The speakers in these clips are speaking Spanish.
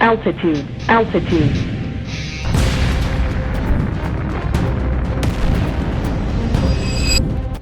Altitude, altitude.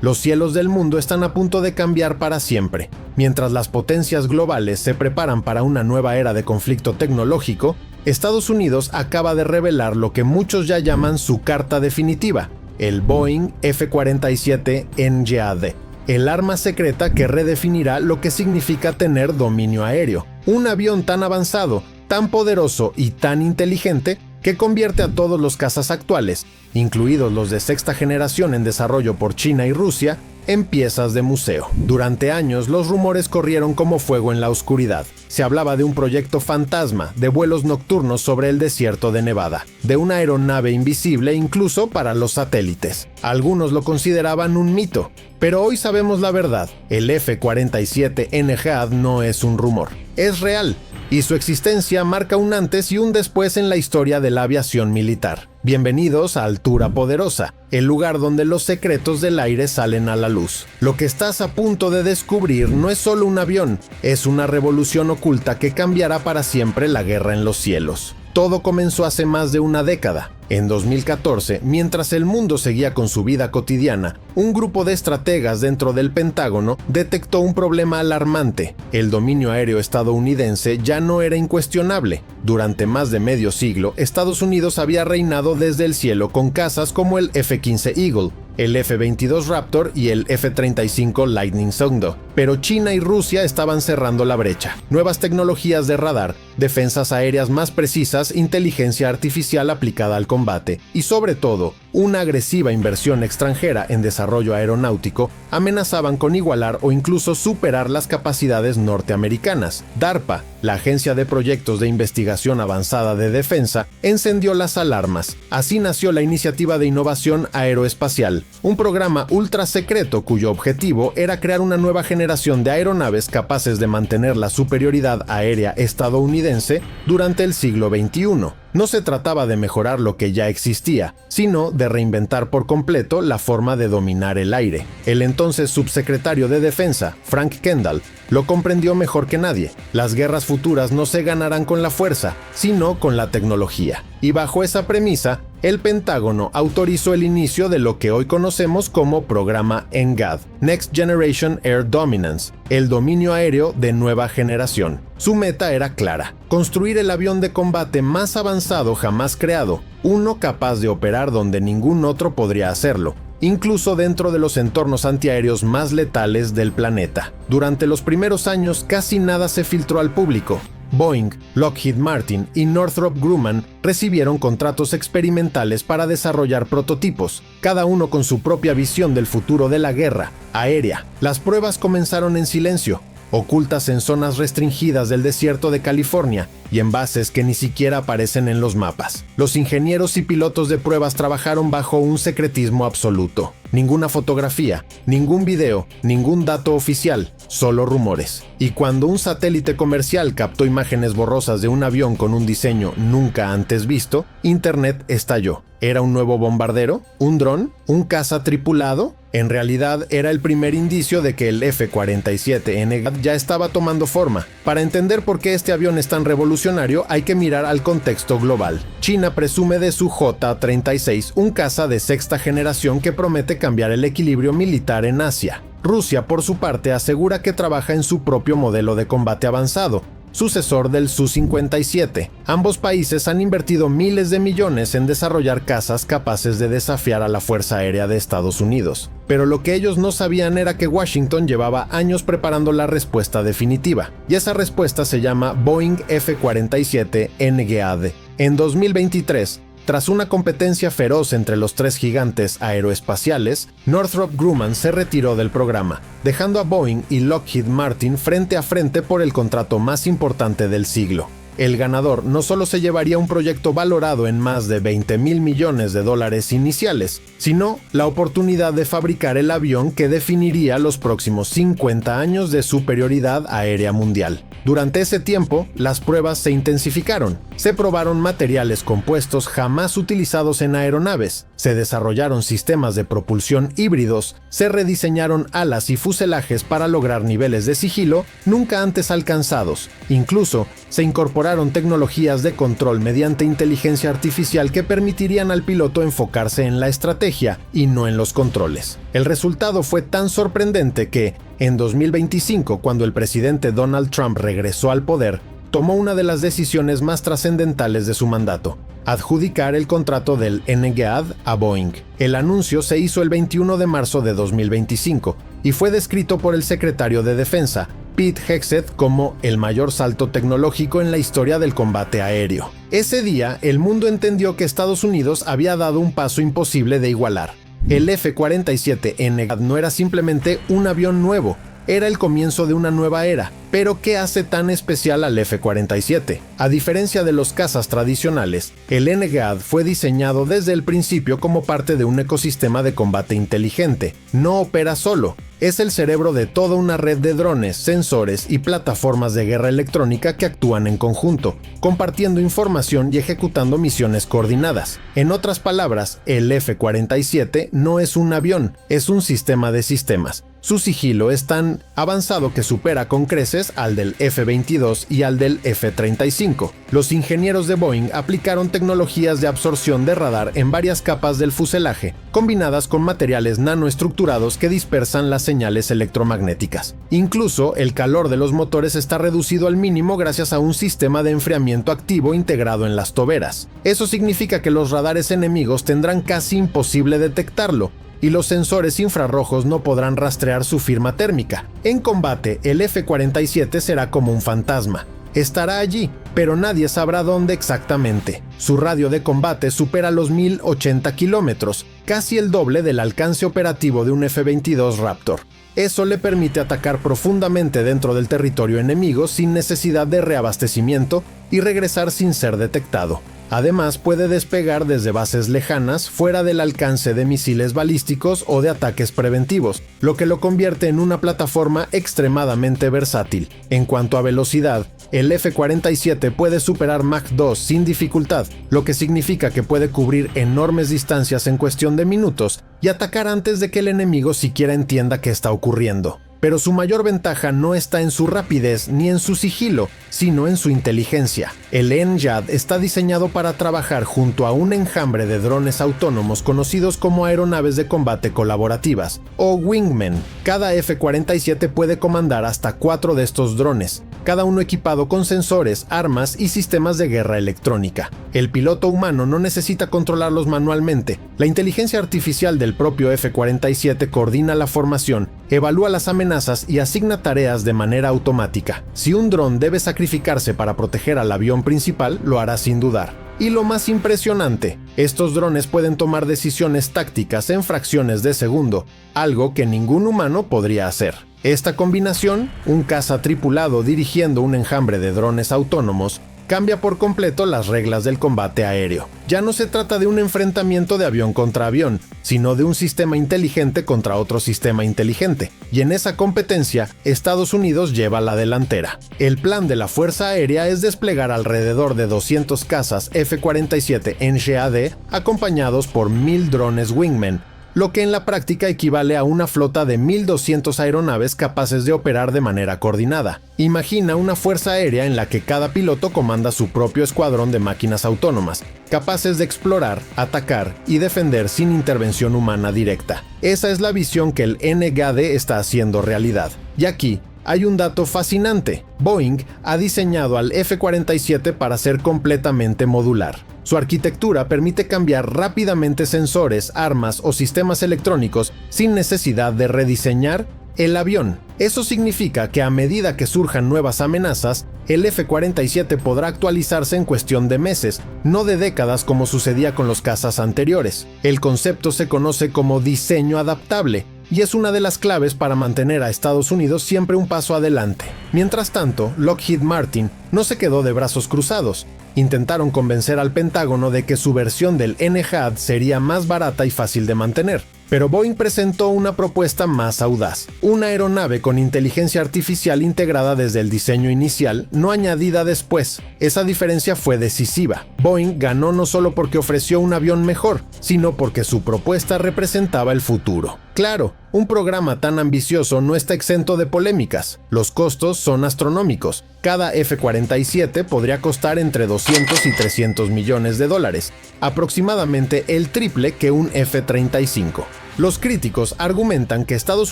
Los cielos del mundo están a punto de cambiar para siempre. Mientras las potencias globales se preparan para una nueva era de conflicto tecnológico, Estados Unidos acaba de revelar lo que muchos ya llaman su carta definitiva, el Boeing F-47 NGAD, el arma secreta que redefinirá lo que significa tener dominio aéreo. Un avión tan avanzado, tan poderoso y tan inteligente que convierte a todos los cazas actuales, incluidos los de sexta generación en desarrollo por China y Rusia, en piezas de museo. Durante años los rumores corrieron como fuego en la oscuridad. Se hablaba de un proyecto fantasma, de vuelos nocturnos sobre el desierto de Nevada, de una aeronave invisible incluso para los satélites. Algunos lo consideraban un mito, pero hoy sabemos la verdad. El F-47 NGAD no es un rumor, es real. Y su existencia marca un antes y un después en la historia de la aviación militar. Bienvenidos a Altura Poderosa, el lugar donde los secretos del aire salen a la luz. Lo que estás a punto de descubrir no es solo un avión, es una revolución oculta que cambiará para siempre la guerra en los cielos. Todo comenzó hace más de una década. En 2014, mientras el mundo seguía con su vida cotidiana, un grupo de estrategas dentro del Pentágono detectó un problema alarmante. El dominio aéreo estadounidense ya no era incuestionable. Durante más de medio siglo, Estados Unidos había reinado desde el cielo con cazas como el F-15 Eagle, el F-22 Raptor y el F-35 Lightning II. Pero China y Rusia estaban cerrando la brecha. Nuevas tecnologías de radar, defensas aéreas más precisas, inteligencia artificial aplicada al combate y, sobre todo, una agresiva inversión extranjera en desarrollo aeronáutico amenazaban con igualar o incluso superar las capacidades norteamericanas. DARPA, la Agencia de Proyectos de Investigación Avanzada de Defensa, encendió las alarmas. Así nació la Iniciativa de Innovación Aeroespacial, un programa ultra secreto cuyo objetivo era crear una nueva generación de aeronaves capaces de mantener la superioridad aérea estadounidense durante el siglo XXI. No se trataba de mejorar lo que ya existía, sino de reinventar por completo la forma de dominar el aire. El entonces subsecretario de Defensa, Frank Kendall, lo comprendió mejor que nadie. Las guerras futuras no se ganarán con la fuerza, sino con la tecnología. Y bajo esa premisa, el Pentágono autorizó el inicio de lo que hoy conocemos como Programa NGAD, Next Generation Air Dominance, el dominio aéreo de nueva generación. Su meta era clara: construir el avión de combate más avanzado jamás creado, uno capaz de operar donde ningún otro podría hacerlo, incluso dentro de los entornos antiaéreos más letales del planeta. Durante los primeros años casi nada se filtró al público. Boeing, Lockheed Martin y Northrop Grumman recibieron contratos experimentales para desarrollar prototipos, cada uno con su propia visión del futuro de la guerra aérea. Las pruebas comenzaron en silencio, ocultas en zonas restringidas del desierto de California y en bases que ni siquiera aparecen en los mapas. Los ingenieros y pilotos de pruebas trabajaron bajo un secretismo absoluto. Ninguna fotografía, ningún video, ningún dato oficial, solo rumores. Y cuando un satélite comercial captó imágenes borrosas de un avión con un diseño nunca antes visto, Internet estalló. ¿Era un nuevo bombardero? ¿Un dron? ¿Un caza tripulado? En realidad era el primer indicio de que el F-47 NGAD ya estaba tomando forma. Para entender por qué este avión es tan revolucionario hay que mirar al contexto global. China presume de su J-36, un caza de sexta generación que promete cambiar el equilibrio militar en Asia. Rusia, por su parte, asegura que trabaja en su propio modelo de combate avanzado, sucesor del Su-57. Ambos países han invertido miles de millones en desarrollar cazas capaces de desafiar a la Fuerza Aérea de Estados Unidos. Pero lo que ellos no sabían era que Washington llevaba años preparando la respuesta definitiva, y esa respuesta se llama Boeing F-47 NGAD. En 2023, tras una competencia feroz entre los tres gigantes aeroespaciales, Northrop Grumman se retiró del programa, dejando a Boeing y Lockheed Martin frente a frente por el contrato más importante del siglo. El ganador no solo se llevaría un proyecto valorado en más de $20 mil millones iniciales, sino la oportunidad de fabricar el avión que definiría los próximos 50 años de superioridad aérea mundial. Durante ese tiempo, las pruebas se intensificaron. Se probaron materiales compuestos jamás utilizados en aeronaves. se desarrollaron sistemas de propulsión híbridos, se rediseñaron alas y fuselajes para lograr niveles de sigilo nunca antes alcanzados. Incluso, se incorporaron tecnologías de control mediante inteligencia artificial que permitirían al piloto enfocarse en la estrategia y no en los controles. El resultado fue tan sorprendente que, en 2025, cuando el presidente Donald Trump regresó al poder, tomó una de las decisiones más trascendentales de su mandato: adjudicar el contrato del NGAD a Boeing. El anuncio se hizo el 21 de marzo de 2025 y fue descrito por el secretario de Defensa, Pete Hegseth, como el mayor salto tecnológico en la historia del combate aéreo. Ese día, el mundo entendió que Estados Unidos había dado un paso imposible de igualar. El F-47 NGAD no era simplemente un avión nuevo, era el comienzo de una nueva era. Pero ¿qué hace tan especial al F-47? A diferencia de los cazas tradicionales, el NGAD fue diseñado desde el principio como parte de un ecosistema de combate inteligente. No opera solo, es el cerebro de toda una red de drones, sensores y plataformas de guerra electrónica que actúan en conjunto, compartiendo información y ejecutando misiones coordinadas. En otras palabras, el F-47 no es un avión, es un sistema de sistemas. Su sigilo es tan avanzado que supera con creces al del F-22 y al del F-35. Los ingenieros de Boeing aplicaron tecnologías de absorción de radar en varias capas del fuselaje, combinadas con materiales nanoestructurados que dispersan las señales electromagnéticas. Incluso, el calor de los motores está reducido al mínimo gracias a un sistema de enfriamiento activo integrado en las toberas. Eso significa que los radares enemigos tendrán casi imposible detectarlo, y los sensores infrarrojos no podrán rastrear su firma térmica. En combate, el F-47 será como un fantasma. Estará allí, pero nadie sabrá dónde exactamente. Su radio de combate supera los 1080 kilómetros, casi el doble del alcance operativo de un F-22 Raptor. Eso le permite atacar profundamente dentro del territorio enemigo sin necesidad de reabastecimiento y regresar sin ser detectado. Además, puede despegar desde bases lejanas, fuera del alcance de misiles balísticos o de ataques preventivos, lo que lo convierte en una plataforma extremadamente versátil. En cuanto a velocidad, el F-47 puede superar Mach 2 sin dificultad, lo que significa que puede cubrir enormes distancias en cuestión de minutos y atacar antes de que el enemigo siquiera entienda qué está ocurriendo. Pero su mayor ventaja no está en su rapidez ni en su sigilo, sino en su inteligencia. El NGAD está diseñado para trabajar junto a un enjambre de drones autónomos conocidos como aeronaves de combate colaborativas, o Wingmen. Cada F-47 puede comandar hasta 4 de estos drones, cada uno equipado con sensores, armas y sistemas de guerra electrónica. El piloto humano no necesita controlarlos manualmente. La inteligencia artificial del propio F-47 coordina la formación, evalúa las amenazas y asigna tareas de manera automática. Si un dron debe sacrificarse para proteger al avión principal, lo hará sin dudar. Y lo más impresionante, estos drones pueden tomar decisiones tácticas en fracciones de segundo, algo que ningún humano podría hacer. Esta combinación, un caza tripulado dirigiendo un enjambre de drones autónomos, cambia por completo las reglas del combate aéreo. Ya no se trata de un enfrentamiento de avión contra avión, sino de un sistema inteligente contra otro sistema inteligente, y en esa competencia, Estados Unidos lleva la delantera. El plan de la Fuerza Aérea es desplegar alrededor de 200 cazas F-47 NGAD acompañados por 1000 drones Wingmen, lo que en la práctica equivale a una flota de 1200 aeronaves capaces de operar de manera coordinada. Imagina una fuerza aérea en la que cada piloto comanda su propio escuadrón de máquinas autónomas, capaces de explorar, atacar y defender sin intervención humana directa. Esa es la visión que el NGAD está haciendo realidad. Y aquí hay un dato fascinante. Boeing ha diseñado al F-47 para ser completamente modular. Su arquitectura permite cambiar rápidamente sensores, armas o sistemas electrónicos sin necesidad de rediseñar el avión. Eso significa que a medida que surjan nuevas amenazas, el F-47 podrá actualizarse en cuestión de meses, no de décadas como sucedía con los cazas anteriores. El concepto se conoce como diseño adaptable, y es una de las claves para mantener a Estados Unidos siempre un paso adelante. Mientras tanto, Lockheed Martin no se quedó de brazos cruzados. Intentaron convencer al Pentágono de que su versión del NGAD sería más barata y fácil de mantener, Pero Boeing presentó una propuesta más audaz, una aeronave con inteligencia artificial integrada desde el diseño inicial, no añadida después. Esa diferencia fue decisiva. Boeing ganó no solo porque ofreció un avión mejor, sino porque su propuesta representaba el futuro. Claro, un programa tan ambicioso no está exento de polémicas. Los costos son astronómicos. Cada F-47 podría costar entre 200 y 300 millones de dólares, aproximadamente el triple que un F-35. Los críticos argumentan que Estados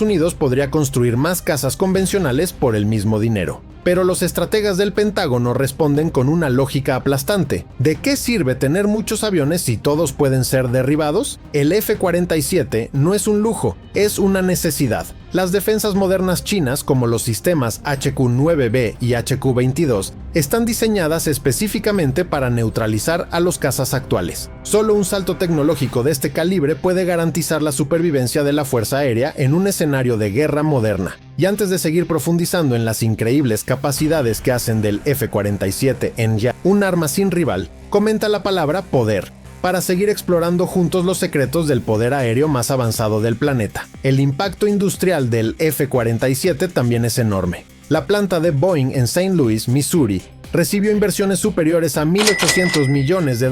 Unidos podría construir más casas convencionales por el mismo dinero. Pero los estrategas del Pentágono responden con una lógica aplastante. ¿De qué sirve tener muchos aviones si todos pueden ser derribados? El F-47 no es un lujo, es una necesidad. Las defensas modernas chinas, como los sistemas HQ-9B y HQ-22, están diseñadas específicamente para neutralizar a los cazas actuales. Solo un salto tecnológico de este calibre puede garantizar la supervivencia de la Fuerza Aérea en un escenario de guerra moderna. Y antes de seguir profundizando en las increíbles capacidades que hacen del F-47 NGAD un arma sin rival, comenta la palabra poder, para seguir explorando juntos los secretos del poder aéreo más avanzado del planeta. El impacto industrial del F-47 también es enorme. La planta de Boeing en St. Louis, Missouri, recibió inversiones superiores a $1.800 millones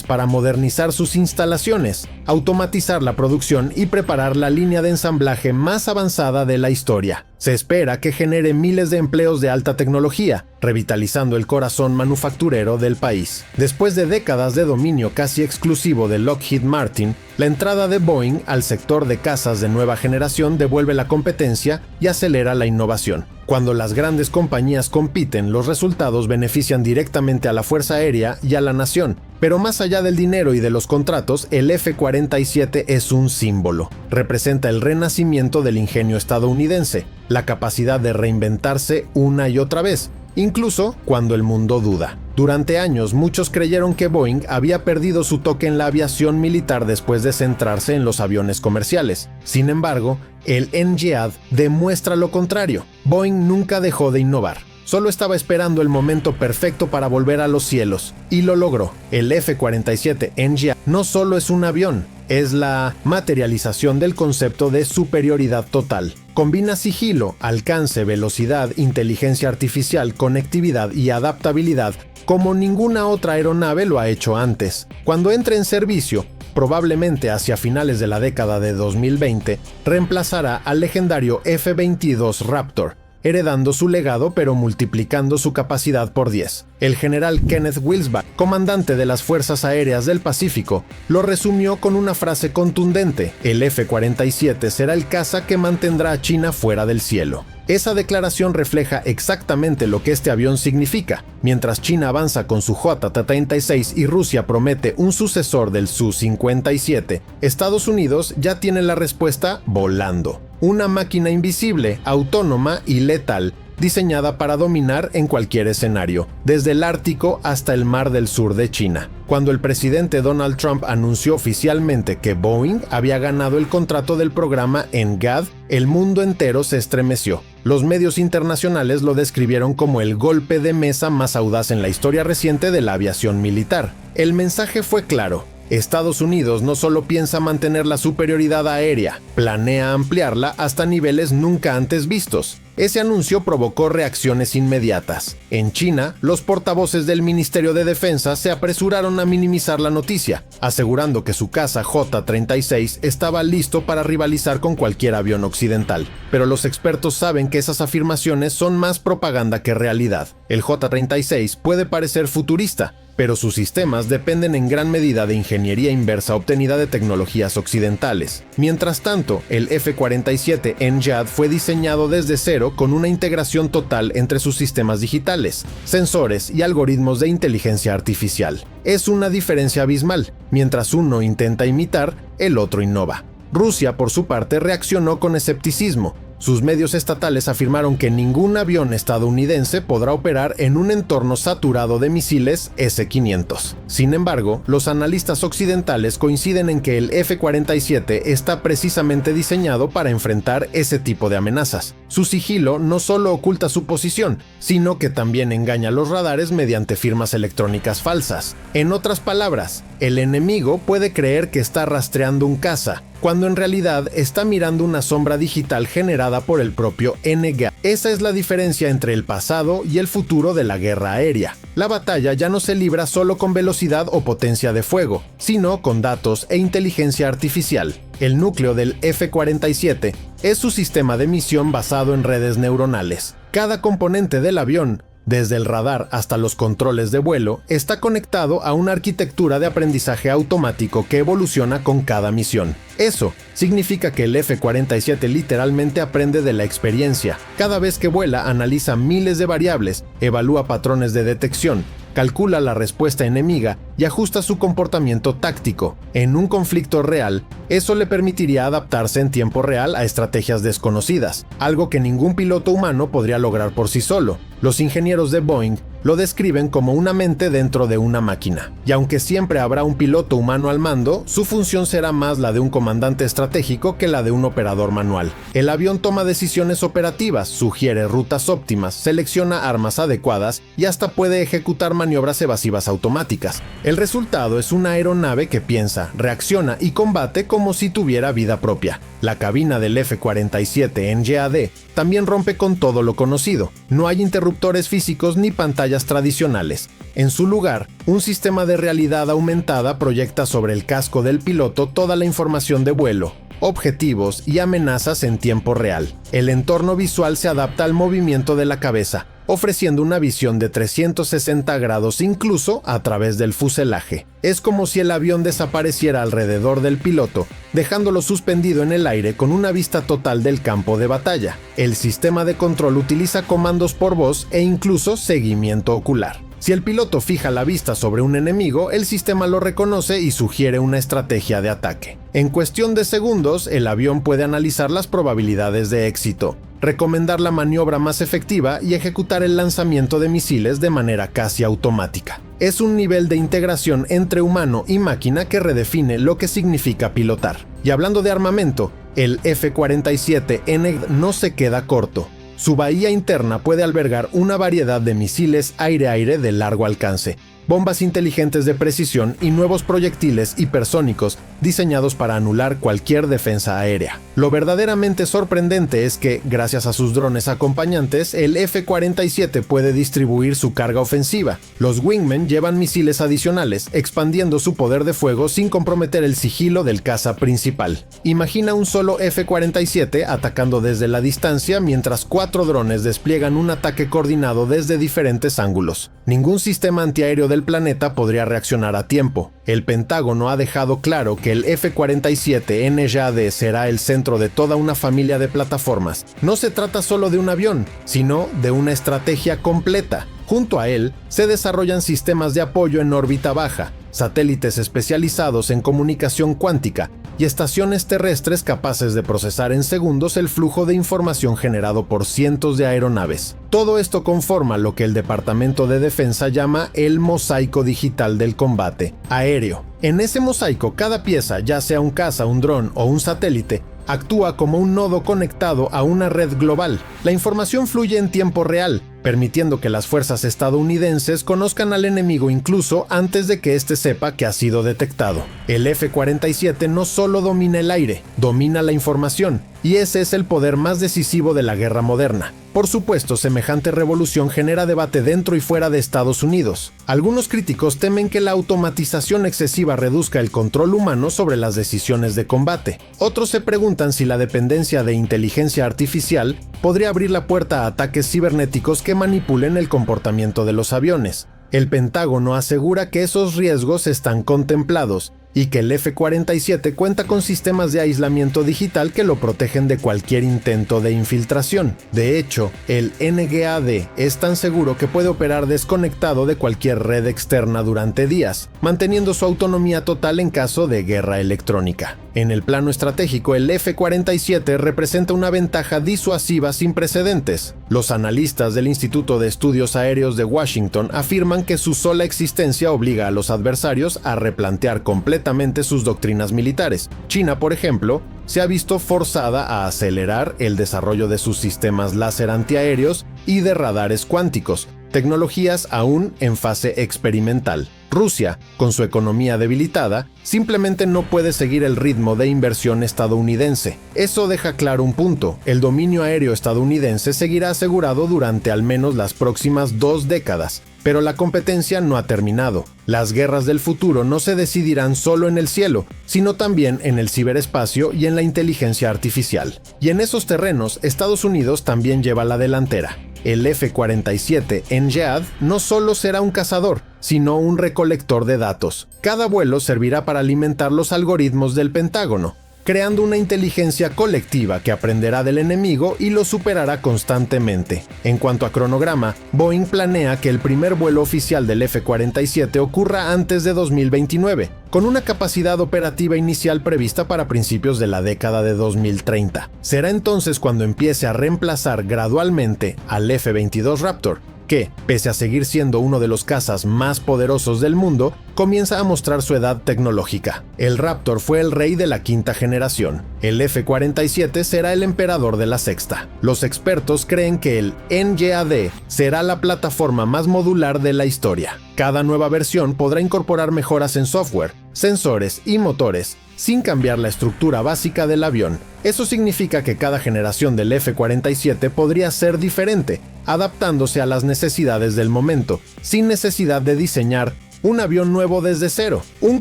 para modernizar sus instalaciones, automatizar la producción y preparar la línea de ensamblaje más avanzada de la historia. Se espera que genere miles de empleos de alta tecnología, revitalizando el corazón manufacturero del país. Después de décadas de dominio casi exclusivo de Lockheed Martin, la entrada de Boeing al sector de cazas de nueva generación devuelve la competencia y acelera la innovación. Cuando las grandes compañías compiten, los resultados benefician directamente a la Fuerza Aérea y a la nación. Pero más allá del dinero y de los contratos, el F-47 es un símbolo. Representa el renacimiento del ingenio estadounidense, la capacidad de reinventarse una y otra vez, incluso cuando el mundo duda. Durante años, muchos creyeron que Boeing había perdido su toque en la aviación militar después de centrarse en los aviones comerciales. Sin embargo, el NGAD demuestra lo contrario. Boeing nunca dejó de innovar. Solo estaba esperando el momento perfecto para volver a los cielos, y lo logró. El F-47 NGAD no solo es un avión, es la materialización del concepto de superioridad total. Combina sigilo, alcance, velocidad, inteligencia artificial, conectividad y adaptabilidad como ninguna otra aeronave lo ha hecho antes. Cuando entre en servicio, probablemente hacia finales de la década de 2020, reemplazará al legendario F-22 Raptor, heredando su legado pero multiplicando su capacidad por 10. El general Kenneth Wilsbach, comandante de las Fuerzas Aéreas del Pacífico, lo resumió con una frase contundente: el F-47 será el caza que mantendrá a China fuera del cielo. Esa declaración refleja exactamente lo que este avión significa. Mientras China avanza con su JT-36 y Rusia promete un sucesor del Su-57, Estados Unidos ya tiene la respuesta volando. Una máquina invisible, autónoma y letal, diseñada para dominar en cualquier escenario, desde el Ártico hasta el Mar del Sur de China. Cuando el presidente Donald Trump anunció oficialmente que Boeing había ganado el contrato del programa NGAD, el mundo entero se estremeció. Los medios internacionales lo describieron como el golpe de mesa más audaz en la historia reciente de la aviación militar. El mensaje fue claro. Estados Unidos no solo piensa mantener la superioridad aérea, planea ampliarla hasta niveles nunca antes vistos. Ese anuncio provocó reacciones inmediatas. En China, los portavoces del Ministerio de Defensa se apresuraron a minimizar la noticia, asegurando que su caza J-36 estaba listo para rivalizar con cualquier avión occidental. Pero los expertos saben que esas afirmaciones son más propaganda que realidad. El J-36 puede parecer futurista, pero sus sistemas dependen en gran medida de ingeniería inversa obtenida de tecnologías occidentales. Mientras tanto, el F-47 NGAD fue diseñado desde cero con una integración total entre sus sistemas digitales, sensores y algoritmos de inteligencia artificial. Es una diferencia abismal. Mientras uno intenta imitar, el otro innova. Rusia, por su parte, reaccionó con escepticismo. Sus medios estatales afirmaron que ningún avión estadounidense podrá operar en un entorno saturado de misiles S-500. Sin embargo, los analistas occidentales coinciden en que el F-47 está precisamente diseñado para enfrentar ese tipo de amenazas. Su sigilo no solo oculta su posición, sino que también engaña a los radares mediante firmas electrónicas falsas. En otras palabras, el enemigo puede creer que está rastreando un caza, cuando en realidad está mirando una sombra digital generada por el propio NGA. Esa es la diferencia entre el pasado y el futuro de la guerra aérea. La batalla ya no se libra solo con velocidad o potencia de fuego, sino con datos e inteligencia artificial. El núcleo del F-47 es su sistema de misión basado en redes neuronales. Cada componente del avión, desde el radar hasta los controles de vuelo, está conectado a una arquitectura de aprendizaje automático que evoluciona con cada misión. Eso significa que el F-47 literalmente aprende de la experiencia. Cada vez que vuela, analiza miles de variables, evalúa patrones de detección, calcula la respuesta enemiga y ajusta su comportamiento táctico. En un conflicto real, eso le permitiría adaptarse en tiempo real a estrategias desconocidas, algo que ningún piloto humano podría lograr por sí solo. Los ingenieros de Boeing lo describen como una mente dentro de una máquina. Y aunque siempre habrá un piloto humano al mando, su función será más la de un comandante estratégico que la de un operador manual. El avión toma decisiones operativas, sugiere rutas óptimas, selecciona armas adecuadas y hasta puede ejecutar maniobras evasivas automáticas. El resultado es una aeronave que piensa, reacciona y combate como si tuviera vida propia. La cabina del F-47 NGAD también rompe con todo lo conocido. No hay interruptores físicos ni pantallas tradicionales. En su lugar, un sistema de realidad aumentada proyecta sobre el casco del piloto toda la información de vuelo, objetivos y amenazas en tiempo real. El entorno visual se adapta al movimiento de la cabeza, ofreciendo una visión de 360 grados incluso a través del fuselaje. Es como si el avión desapareciera alrededor del piloto, dejándolo suspendido en el aire con una vista total del campo de batalla. El sistema de control utiliza comandos por voz e incluso seguimiento ocular. Si el piloto fija la vista sobre un enemigo, el sistema lo reconoce y sugiere una estrategia de ataque. En cuestión de segundos, el avión puede analizar las probabilidades de éxito, recomendar la maniobra más efectiva y ejecutar el lanzamiento de misiles de manera casi automática. Es un nivel de integración entre humano y máquina que redefine lo que significa pilotar. Y hablando de armamento, el F-47N no se queda corto. Su bahía interna puede albergar una variedad de misiles aire-aire de largo alcance, bombas inteligentes de precisión y nuevos proyectiles hipersónicos diseñados para anular cualquier defensa aérea. Lo verdaderamente sorprendente es que, gracias a sus drones acompañantes, el F-47 puede distribuir su carga ofensiva. Los Wingmen llevan misiles adicionales, expandiendo su poder de fuego sin comprometer el sigilo del caza principal. Imagina un solo F-47 atacando desde la distancia mientras 4 drones despliegan un ataque coordinado desde diferentes ángulos. Ningún sistema antiaéreo del planeta podría reaccionar a tiempo. El Pentágono ha dejado claro que el F-47 NGAD será el centro de toda una familia de plataformas. No se trata solo de un avión, sino de una estrategia completa. Junto a él, se desarrollan sistemas de apoyo en órbita baja, satélites especializados en comunicación cuántica y estaciones terrestres capaces de procesar en segundos el flujo de información generado por cientos de aeronaves. Todo esto conforma lo que el Departamento de Defensa llama el mosaico digital del combate aéreo. En ese mosaico, cada pieza, ya sea un caza, un dron o un satélite, actúa como un nodo conectado a una red global. La información fluye en tiempo real, permitiendo que las fuerzas estadounidenses conozcan al enemigo incluso antes de que éste sepa que ha sido detectado. El F-47 no solo domina el aire, domina la información, y ese es el poder más decisivo de la guerra moderna. Por supuesto, semejante revolución genera debate dentro y fuera de Estados Unidos. Algunos críticos temen que la automatización excesiva reduzca el control humano sobre las decisiones de combate. Otros se preguntan si la dependencia de inteligencia artificial podría abrir la puerta a ataques cibernéticos que manipulen el comportamiento de los aviones. El Pentágono asegura que esos riesgos están contemplados y que el F-47 cuenta con sistemas de aislamiento digital que lo protegen de cualquier intento de infiltración. De hecho, el NGAD es tan seguro que puede operar desconectado de cualquier red externa durante días, manteniendo su autonomía total en caso de guerra electrónica. En el plano estratégico, el F-47 representa una ventaja disuasiva sin precedentes. Los analistas del Instituto de Estudios Aéreos de Washington afirman que su sola existencia obliga a los adversarios a replantear completamente sus doctrinas militares. China, por ejemplo, se ha visto forzada a acelerar el desarrollo de sus sistemas láser antiaéreos y de radares cuánticos, tecnologías aún en fase experimental. Rusia, con su economía debilitada, simplemente no puede seguir el ritmo de inversión estadounidense. Eso deja claro un punto: el dominio aéreo estadounidense seguirá asegurado durante al menos las próximas 2 décadas. Pero la competencia no ha terminado. Las guerras del futuro no se decidirán solo en el cielo, sino también en el ciberespacio y en la inteligencia artificial. Y en esos terrenos, Estados Unidos también lleva la delantera. El F-47 NGAD no solo será un cazador, sino un recolector de datos. Cada vuelo servirá para alimentar los algoritmos del Pentágono, creando una inteligencia colectiva que aprenderá del enemigo y lo superará constantemente. En cuanto a cronograma, Boeing planea que el primer vuelo oficial del F-47 ocurra antes de 2029, con una capacidad operativa inicial prevista para principios de la década de 2030. Será entonces cuando empiece a reemplazar gradualmente al F-22 Raptor, que, pese a seguir siendo uno de los cazas más poderosos del mundo, comienza a mostrar su edad tecnológica. El Raptor fue el rey de la 5ª generación. El F-47 será el emperador de la 6ª. Los expertos creen que el NGAD será la plataforma más modular de la historia. Cada nueva versión podrá incorporar mejoras en software, sensores y motores, sin cambiar la estructura básica del avión. Eso significa que cada generación del F-47 podría ser diferente, adaptándose a las necesidades del momento, sin necesidad de diseñar un avión nuevo desde cero, un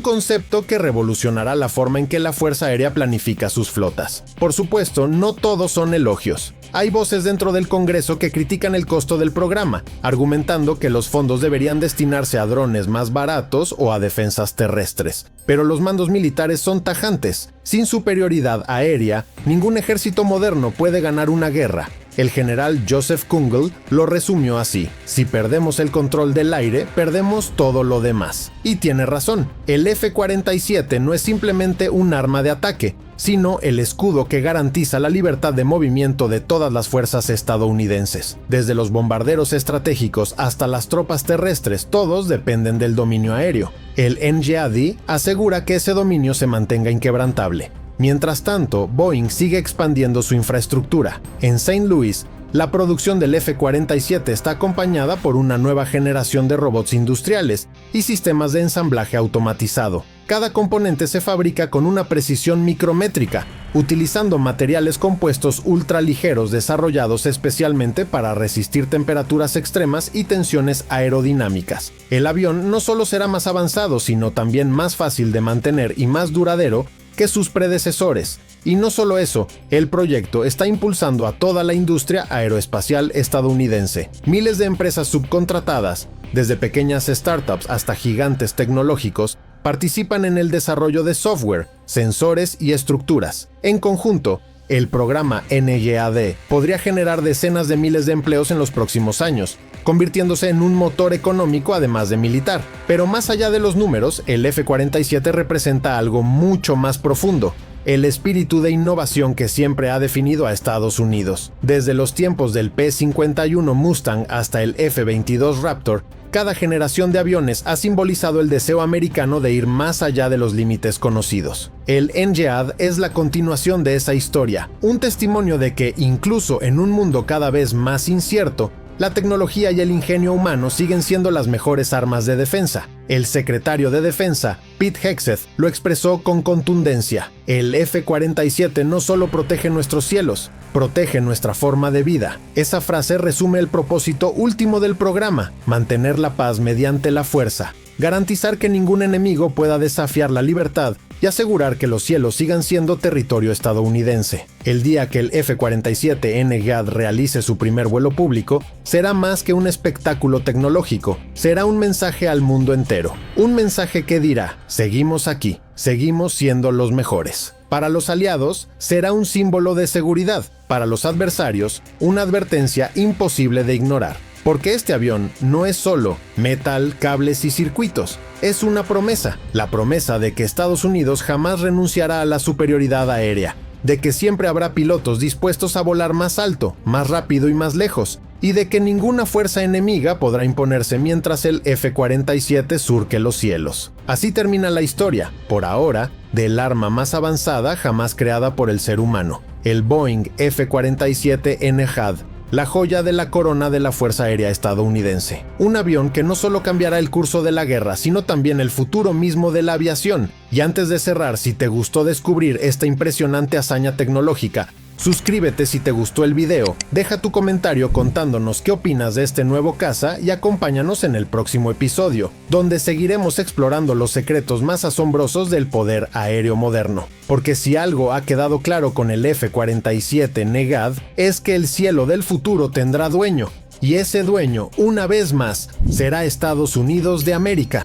concepto que revolucionará la forma en que la Fuerza Aérea planifica sus flotas. Por supuesto, no todos son elogios. Hay voces dentro del Congreso que critican el costo del programa, argumentando que los fondos deberían destinarse a drones más baratos o a defensas terrestres. Pero los mandos militares son tajantes. Sin superioridad aérea, ningún ejército moderno puede ganar una guerra. El general Joseph Kungle lo resumió así: si perdemos el control del aire, perdemos todo lo demás. Y tiene razón, el F-47 no es simplemente un arma de ataque, sino el escudo que garantiza la libertad de movimiento de todas las fuerzas estadounidenses. Desde los bombarderos estratégicos hasta las tropas terrestres, todos dependen del dominio aéreo. El NGAD asegura que ese dominio se mantenga inquebrantable. Mientras tanto, Boeing sigue expandiendo su infraestructura. En St. Louis, la producción del F-47 está acompañada por una nueva generación de robots industriales y sistemas de ensamblaje automatizado. Cada componente se fabrica con una precisión micrométrica, utilizando materiales compuestos ultraligeros desarrollados especialmente para resistir temperaturas extremas y tensiones aerodinámicas. El avión no solo será más avanzado, sino también más fácil de mantener y más duradero que sus predecesores. Y no solo eso, el proyecto está impulsando a toda la industria aeroespacial estadounidense. Miles de empresas subcontratadas, desde pequeñas startups hasta gigantes tecnológicos, participan en el desarrollo de software, sensores y estructuras. En conjunto, el programa NGAD podría generar decenas de miles de empleos en los próximos años, convirtiéndose en un motor económico además de militar. Pero más allá de los números, el F-47 representa algo mucho más profundo: el espíritu de innovación que siempre ha definido a Estados Unidos. Desde los tiempos del P-51 Mustang hasta el F-22 Raptor, cada generación de aviones ha simbolizado el deseo americano de ir más allá de los límites conocidos. El NGAD es la continuación de esa historia, un testimonio de que, incluso en un mundo cada vez más incierto, la tecnología y el ingenio humano siguen siendo las mejores armas de defensa. El secretario de Defensa, Pete Hegseth, lo expresó con contundencia: el F-47 no solo protege nuestros cielos, protege nuestra forma de vida. Esa frase resume el propósito último del programa: mantener la paz mediante la fuerza, garantizar que ningún enemigo pueda desafiar la libertad y asegurar que los cielos sigan siendo territorio estadounidense. El día que el F-47 NGAD realice su primer vuelo público, será más que un espectáculo tecnológico, será un mensaje al mundo entero. Un mensaje que dirá: seguimos aquí, seguimos siendo los mejores. Para los aliados, será un símbolo de seguridad. Para los adversarios, una advertencia imposible de ignorar. Porque este avión no es solo metal, cables y circuitos. Es una promesa, la promesa de que Estados Unidos jamás renunciará a la superioridad aérea, de que siempre habrá pilotos dispuestos a volar más alto, más rápido y más lejos, y de que ninguna fuerza enemiga podrá imponerse mientras el F-47 surque los cielos. Así termina la historia, por ahora, del arma más avanzada jamás creada por el ser humano, el Boeing F-47 NGAD. la joya de la corona de la Fuerza Aérea estadounidense. Un avión que no solo cambiará el curso de la guerra, sino también el futuro mismo de la aviación. Y antes de cerrar, si te gustó descubrir esta impresionante hazaña tecnológica, suscríbete si te gustó el video, deja tu comentario contándonos qué opinas de este nuevo caza y acompáñanos en el próximo episodio, donde seguiremos explorando los secretos más asombrosos del poder aéreo moderno. Porque si algo ha quedado claro con el F-47 NEGAD, es que el cielo del futuro tendrá dueño, y ese dueño, una vez más, será Estados Unidos de América.